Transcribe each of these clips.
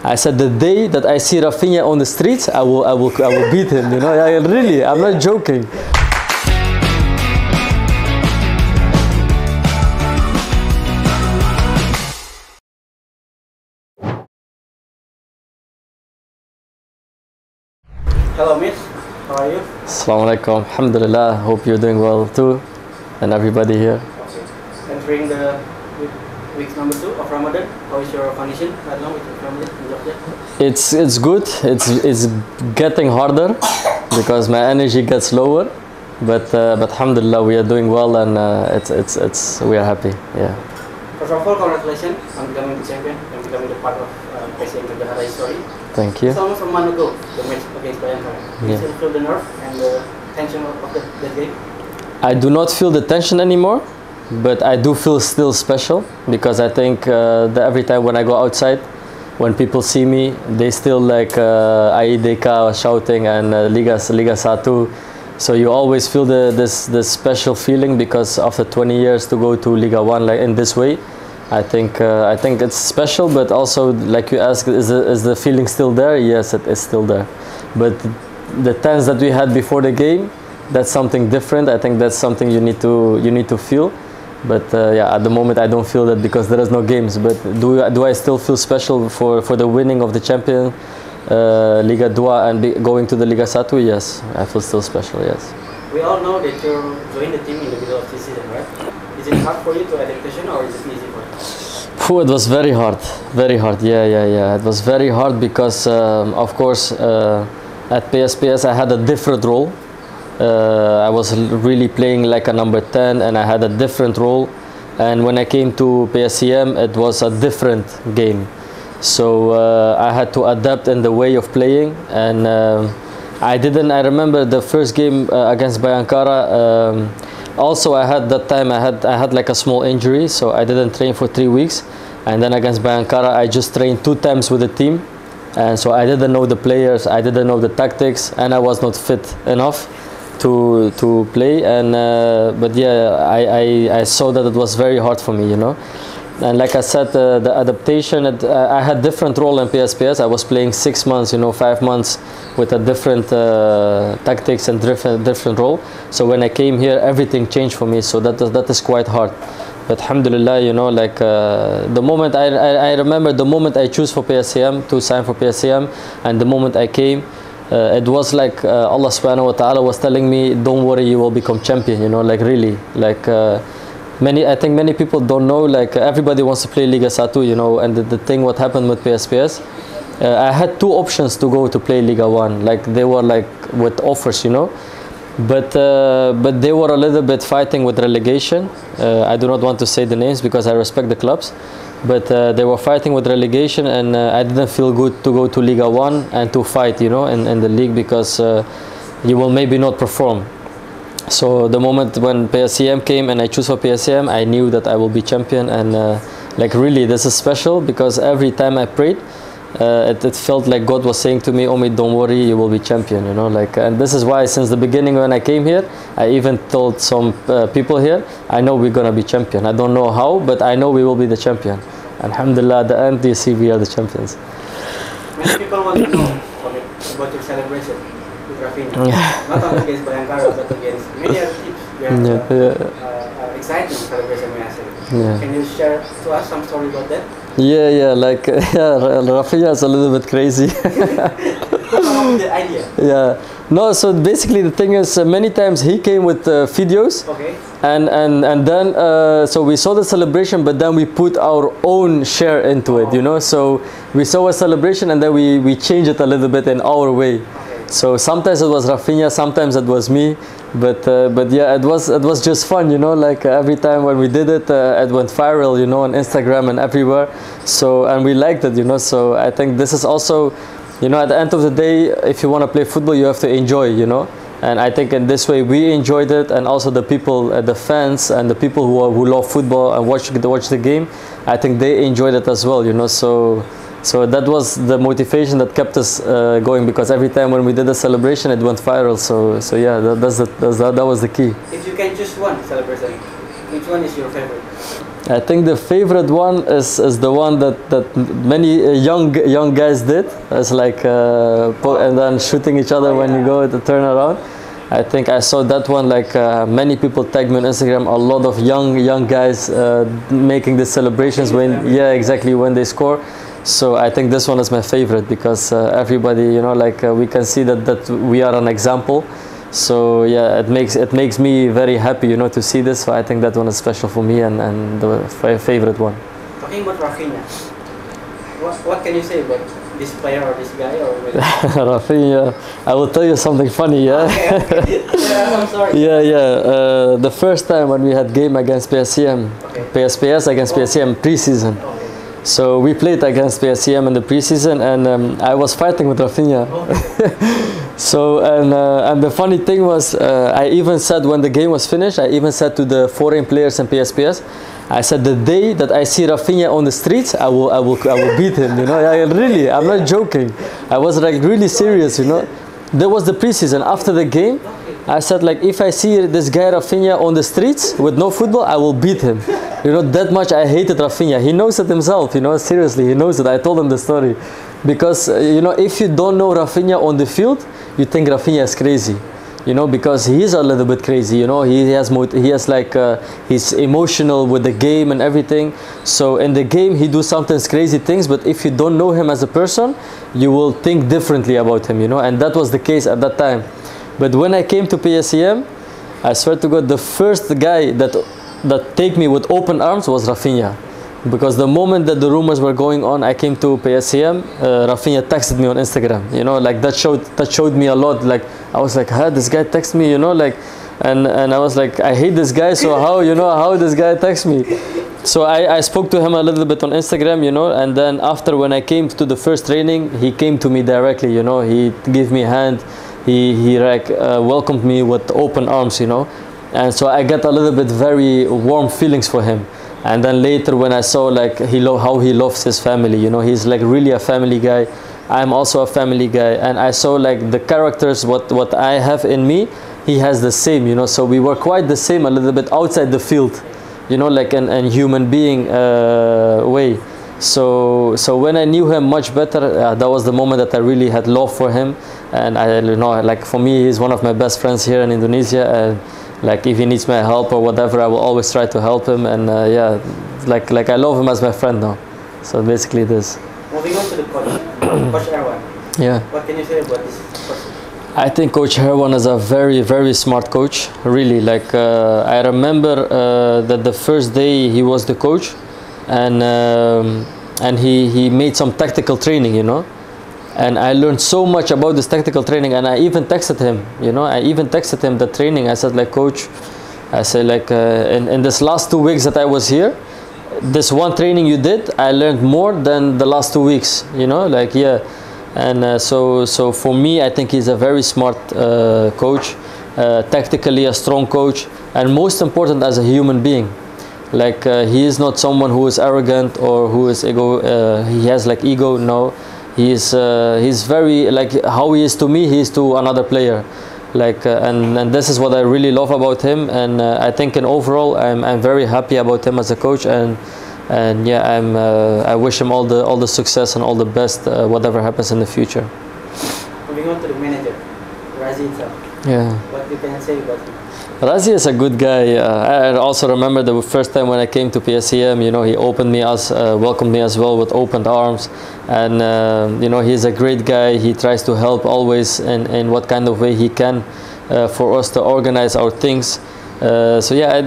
I said the day that I see Rafina on the streets, I will beat him. You know, really, I'm not joking. Hello, Miss. How are you? Assalamualaikum. Alhamdulillah. Hope you're doing well too, and everybody here. Okay. Entering the week number 2 of Ramadan, how is your condition right now with your family in Jogja? It's good. It's getting harder because my energy gets lower, but alhamdulillah we are doing well, and we are happy. Yeah. First of all, congratulations on becoming the champion and becoming the part of PSIM Jogja history. Thank you. It's almost a month ago, the match against Bayangkara. You still feel the nerve and the tension of that game? I do not feel the tension anymore, but I do feel still special because I think that every time when I go outside, when people see me, they still like AYDK shouting and Liga 1. So you always feel this special feeling because after 20 years to go to Liga 1 like in this way, I think it's special. But also, like you asked, is the feeling still there? Yes, it is still there. But the tense that we had before the game, that's something different. I think that's something you need to feel. But yeah, at the moment I don't feel that because there is no games. But do I still feel special for the winning of the champion Liga 2 and going to the Liga 1? Yes, I feel still special. Yes. We all know that you joined the team in the middle of this season, right? Is it hard for you to adaptation or is it easy for you? It was very hard, very hard. Yeah. It was very hard because of course at PSPS I had a different role. I was really playing like a number 10 and I had a different role, and when I came to PSIM it was a different game, so I had to adapt in the way of playing, and I remember the first game against Bayangkara, also I had like a small injury, so I didn't train for 3 weeks, and then against Bayangkara I just trained 2 times with the team, and so I didn't know the players, I didn't know the tactics, and I was not fit enough to play, and but yeah, I saw that it was very hard for me, you know. And like I said, the adaptation, I had different role in PSPS. I was playing 6 months, you know, 5 months with a different tactics and different role. So when I came here, everything changed for me. So that is quite hard. But alhamdulillah, you know, like the moment I remember the moment I choose for PSIM to sign for PSIM, and the moment I came. It was like Allah subhanahu wa ta'ala was telling me, don't worry, you will become champion, you know, like really, like I think many people don't know, like everybody wants to play Liga 1, you know, and the thing what happened with PSPS, I had 2 options to go to play Liga 1, like they were like with offers, you know, but they were a little bit fighting with relegation. I do not want to say the names because I respect the clubs. But they were fighting with relegation, and I didn't feel good to go to Liga 1 and to fight, you know, in the league, because you will maybe not perform. So the moment when PSIM came and I chose for PSIM, I knew that I will be champion, and like really this is special because every time I prayed, it felt like God was saying to me, Omid, don't worry, you will be champion, you know, like, and this is why since the beginning when I came here, I even told some people here, I know we're gonna be champion. I don't know how, but I know we will be the champion. Alhamdulillah, at the end you see we are the champions. Many people want to know about your celebration with Rafina. Not only against Bayangkara, but against many other teams. You have exciting celebration, may I say. Can you share to us some story about that? Yeah, like Rafina is a little bit crazy. The idea. Yeah. No, so basically the thing is, many times he came with videos, okay, and then so we saw the celebration, but then we put our own share into it, you know. So we saw a celebration and then we changed it a little bit in our way. Okay. So sometimes it was Rafina, sometimes it was me, but yeah, it was just fun, you know. Like every time when we did it, it went viral, you know, on Instagram and everywhere. So and we liked it, you know. So I think this is also, you know, at the end of the day, if you want to play football, you have to enjoy, you know. And I think in this way we enjoyed it, and also the people, the fans, and the people who love football and watch the game, I think they enjoyed it as well, you know. So that was the motivation that kept us going, because every time when we did a celebration, it went viral. So yeah, that was the key. If you can choose one celebration, which one is your favorite? I think the favorite one is the one that many young guys did. It's like and then shooting each other when you go to turn around. I think I saw that one. Like many people tagged me on Instagram. A lot of young guys making the celebrations when exactly when they score. So I think this one is my favorite because everybody, you know, like we can see that we are an example. So yeah, it makes me very happy, you know, to see this. So I think that one is special for me and the favorite one. Talking about Rafina, what can you say about this player or this guy or Rafina, I will tell you something funny. Yeah. Okay. Yeah, I'm sorry. Yeah. The first time when we had game against PSIM, PSPS against PSIM preseason. Okay. So we played against PSIM in the preseason, and I was fighting with Rafina. So and the funny thing was, I even said when the game was finished, I even said to the foreign players in PSPS, I said the day that I see Rafina on the streets, I will beat him. You know, really, I'm not joking. I was like really serious. You know, there was the preseason. After the game, I said like if I see this guy Rafina on the streets with no football, I will beat him. You know, that much I hated Rafina. He knows it himself, you know, seriously, he knows it. I told him the story. Because, you know, if you don't know Rafina on the field, you think Rafina is crazy. You know, because he is a little bit crazy, you know, he has like, he's emotional with the game and everything. So in the game, he do sometimes crazy things, but if you don't know him as a person, you will think differently about him, you know, and that was the case at that time. But when I came to PSIM, I swear to God, the first guy that take me with open arms was Rafina, because the moment that the rumors were going on, I came to PSIM. Rafina texted me on Instagram. You know, like that showed me a lot. Like I was like, this guy texted me. You know, like, and I was like, I hate this guy. So how this guy text me? So I spoke to him a little bit on Instagram. You know, and then after when I came to the first training, he came to me directly. You know, he gave me a hand. He like welcomed me with open arms. You know. And so I got a little bit very warm feelings for him. And then later when I saw like how he loves his family, you know, he's like really a family guy. I'm also a family guy. And I saw like the characters, what I have in me, he has the same, you know. So we were quite the same a little bit outside the field, you know, like an human being way. So when I knew him much better, that was the moment that I really had love for him. And I, you know, like for me, he's one of my best friends here in Indonesia. And like if he needs my help or whatever, I will always try to help him. And yeah, like I love him as my friend now. So basically this. Moving on to the coach, Coach Erwan. Yeah. What can you say about this person? I think Coach Erwan is a very, very smart coach. Really, like I remember that the first day he was the coach, and he made some tactical training, you know. And I learned so much about this tactical training, and I even texted him, you know, the training. I said like, Coach, I said like in this last 2 weeks that I was here, this one training you did, I learned more than the last 2 weeks, you know, like, yeah. And so for me, I think he's a very smart coach, tactically a strong coach, and most important as a human being. Like he is not someone who is arrogant or who is he has like ego, no. He's very like how he is to me, he is to another player, like and this is what I really love about him. And I think in overall I'm very happy about him as a coach, and yeah, I wish him all the success and all the best whatever happens in the future. Moving on to the manager, Razi himself. Yeah. What you can say about him? Razi is a good guy. I also remember the first time when I came to PSIM, you know, he welcomed me as well with open arms. And, you know, he's a great guy. He tries to help always in what kind of way he can for us to organize our things. So yeah,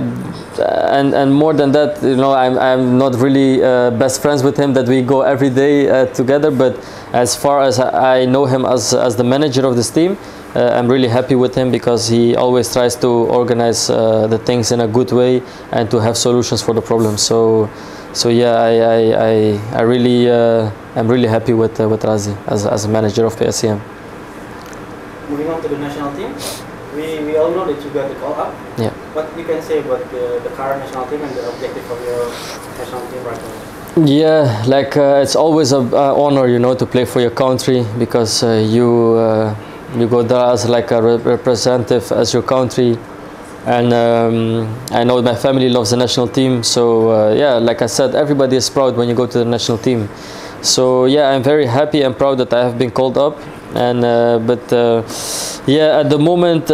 and more than that, you know, I'm not really best friends with him that we go every day together. But as far as I know him as the manager of this team, I'm really happy with him because he always tries to organize the things in a good way and to have solutions for the problems. So yeah, I'm really happy with Razi as a manager of PSIM. Moving on to the national team, we all know that you got the call up. Yeah. What you can say about the current national team and the objective of your national team right now? Yeah, like it's always an honor, you know, to play for your country, because you go there as like a representative as your country, and I know my family loves the national team. So yeah, like I said, everybody is proud when you go to the national team. So yeah, I'm very happy and proud that I have been called up. And yeah, at the moment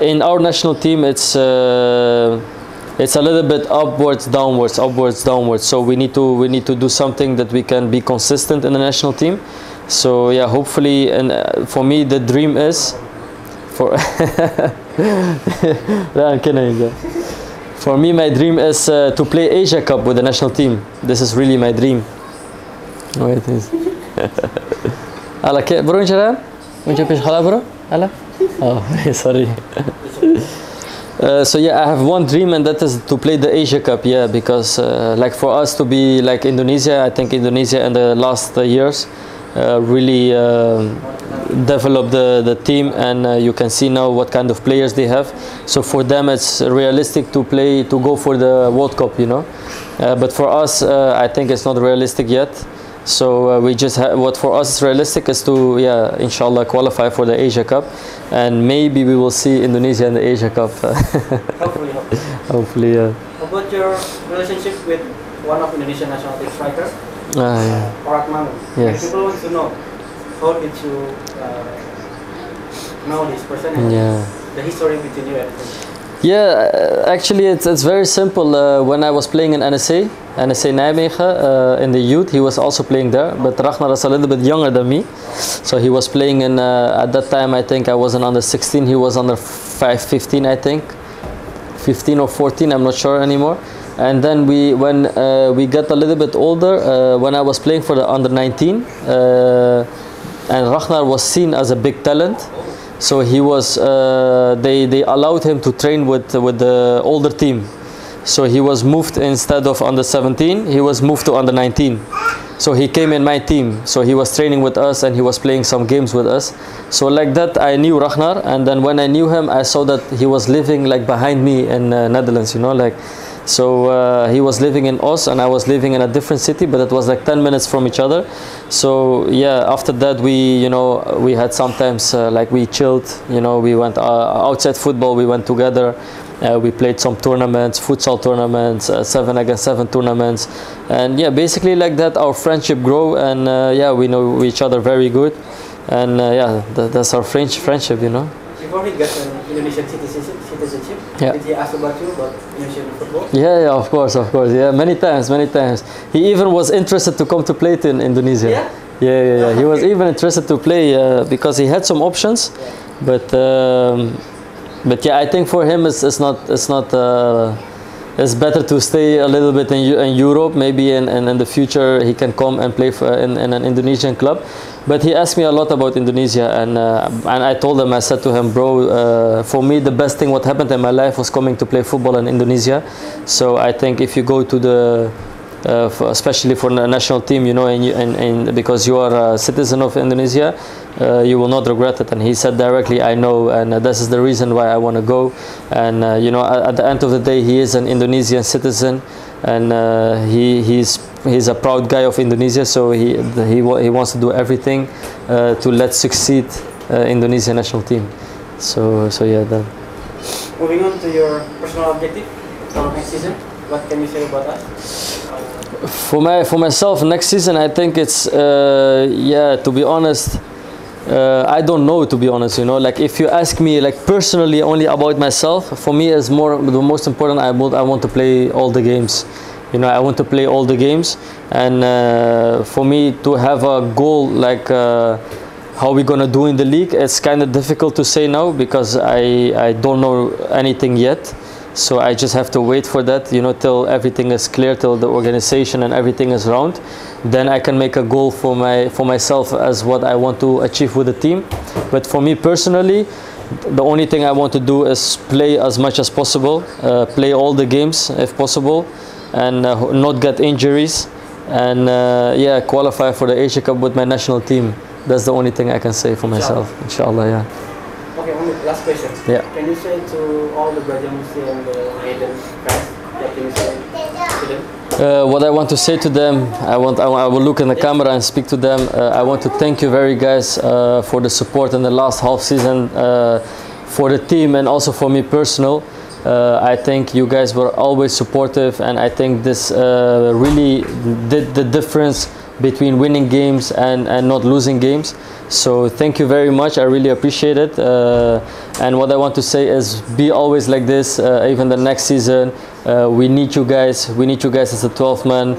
in our national team, it's a little bit upwards, downwards, upwards, downwards. So we need to do something that we can be consistent in the national team. So yeah, hopefully, and for me the dream is for me my dream is to play Asia Cup with the national team. This is really my dream. Wait, Ala ke bro jalan? Ucap sekolah bro? Ala? Oh, sorry. So yeah, I have one dream, and that is to play the Asia Cup. Yeah, because like for us to be like Indonesia, I think Indonesia in the last years really developed the team, and you can see now what kind of players they have. So for them, it's realistic to go for the World Cup, you know. But for us, I think it's not realistic yet. So we just what for us is realistic is to, yeah, inshallah, qualify for the Asia Cup, and maybe we will see Indonesia in the Asia Cup. Hopefully. Hopefully, yeah. How about your relationship with one of Indonesian national team striker, Yeah. Raknar? Yes. People want to know, how did you know this person and Yeah. the history between you and him? Yeah, actually it's very simple. When I was playing in NSA Nijmegen in the youth, he was also playing there, but Raknar is a little bit younger than me. So he was playing in, at that time I think I wasn't under 16, he was under 15 I think, 15 or 14, I'm not sure anymore. And then when we got a little bit older, when I was playing for the under 19, and Raknar was seen as a big talent. So he was, they allowed him to train with the older team. So he was moved, instead of under 17, he was moved to under 19. So he came in my team. So he was training with us, and he was playing some games with us. So like that, I knew Raknar. And then when I knew him, I saw that he was living like behind me in Netherlands, you know, like. So he was living in Os, and I was living in a different city, but it was like 10 minutes from each other. So yeah, after that we had sometimes like we chilled, you know, we went outside football, we went together, we played some tournaments, futsal tournaments, 7 against 7 tournaments, and yeah, basically like that our friendship grew, and yeah, we know each other very good, and yeah, that's our friendship, you know. Before he got an Indonesian citizenship, yeah. Did he ask about you, about Indonesian football? Yeah, of course, yeah, many times. He even was interested to come to play in Indonesia. Yeah? Yeah. He was even interested to play because he had some options, yeah. But yeah, I think for him it's better to stay a little bit in Europe. Maybe in the future he can come and play in an Indonesian club. But he asked me a lot about Indonesia, and I told him, I said to him, bro, for me the best thing what happened in my life was coming to play football in Indonesia. So I think if you go to the especially for the national team, you know, and because you are a citizen of Indonesia, you will not regret it. And he said directly, I know, and this is the reason why I want to go. And you know, at the end of the day, he is an Indonesian citizen, and he's a proud guy of Indonesia. So he wants to do everything to let's succeed Indonesian national team. So yeah, then. Moving on to your personal objective for next season, what can you say about us? For myself, next season, I think it's yeah, to be honest, I don't know, to be honest, you know, like if you ask me like personally only about myself, for me is the most important. I want to play all the games, you know, I want to play all the games, and for me to have a goal like how we're gonna do in the league, it's kind of difficult to say now because I don't know anything yet. So I just have to wait for that, you know, till everything is clear, till the organization and everything is round. Then I can make a goal for myself as what I want to achieve with the team. But for me personally, the only thing I want to do is play as much as possible, play all the games if possible, and not get injuries, and yeah, qualify for the Asia Cup with my national team. That's the only thing I can say for myself, inshallah, yeah. Okay, Omid, last question. Yeah. Can you say to all the Belajar Musim and the Maiden fans, what can you say to them? What I want to say to them, I will look in the camera and speak to them. I want to thank you very guys for the support in the last half season. for the team and also for me personal. I think you guys were always supportive, and I think this really did the difference between winning games and not losing games. So thank you very much, I really appreciate it. And what I want to say is be always like this, even the next season. We need you guys as a 12th man.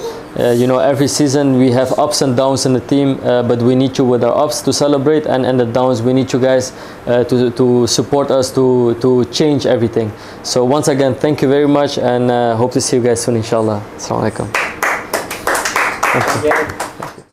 You know, every season we have ups and downs in the team, but we need you with our ups to celebrate, and the downs we need you guys to support us to change everything. So once again, thank you very much, and hope to see you guys soon, inshallah. Assalamu alaikum. Thank you.